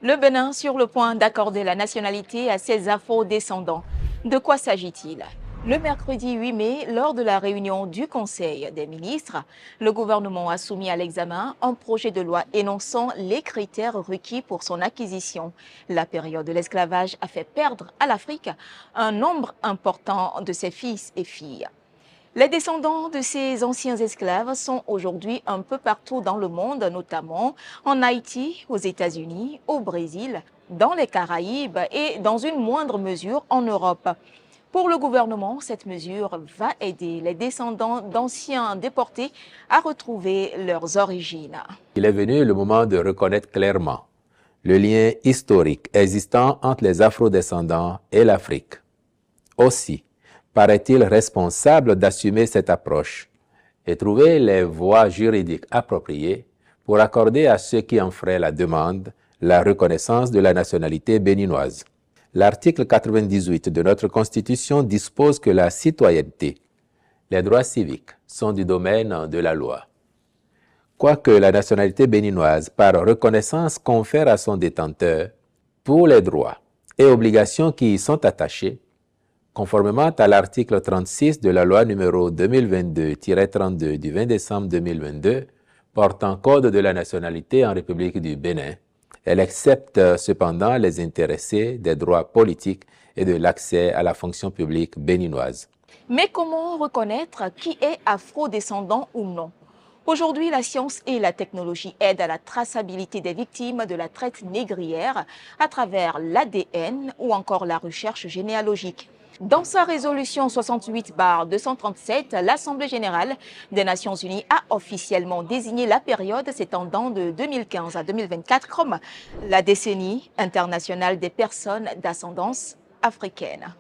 Le Bénin sur le point d'accorder la nationalité à ses afro-descendants. De quoi s'agit-il? Le mercredi 8 mai, lors de la réunion du Conseil des ministres, le gouvernement a soumis à l'examen un projet de loi énonçant les critères requis pour son acquisition. La période de l'esclavage a fait perdre à l'Afrique un nombre important de ses fils et filles. Les descendants de ces anciens esclaves sont aujourd'hui un peu partout dans le monde, notamment en Haïti, aux États-Unis, au Brésil, dans les Caraïbes et dans une moindre mesure en Europe. Pour le gouvernement, cette mesure va aider les descendants d'anciens déportés à retrouver leurs origines. Il est venu le moment de reconnaître clairement le lien historique existant entre les afrodescendants et l'Afrique. Aussi, paraît-il responsable d'assumer cette approche et trouver les voies juridiques appropriées pour accorder à ceux qui en feraient la demande la reconnaissance de la nationalité béninoise. L'article 98 de notre Constitution dispose que la citoyenneté, les droits civiques sont du domaine de la loi. Quoique la nationalité béninoise, par reconnaissance, confère à son détenteur, pour les droits et obligations qui y sont attachés, conformément à l'article 36 de la loi numéro 2022-32 du 20 décembre 2022 portant Code de la nationalité en République du Bénin, elle accepte cependant les intéressés des droits politiques et de l'accès à la fonction publique béninoise. Mais comment reconnaître qui est afro-descendant ou non? Aujourd'hui, la science et la technologie aident à la traçabilité des victimes de la traite négrière à travers l'ADN ou encore la recherche généalogique. Dans sa résolution 68/237, l'Assemblée générale des Nations unies a officiellement désigné la période s'étendant de 2015 à 2024 comme la décennie internationale des personnes d'ascendance africaine.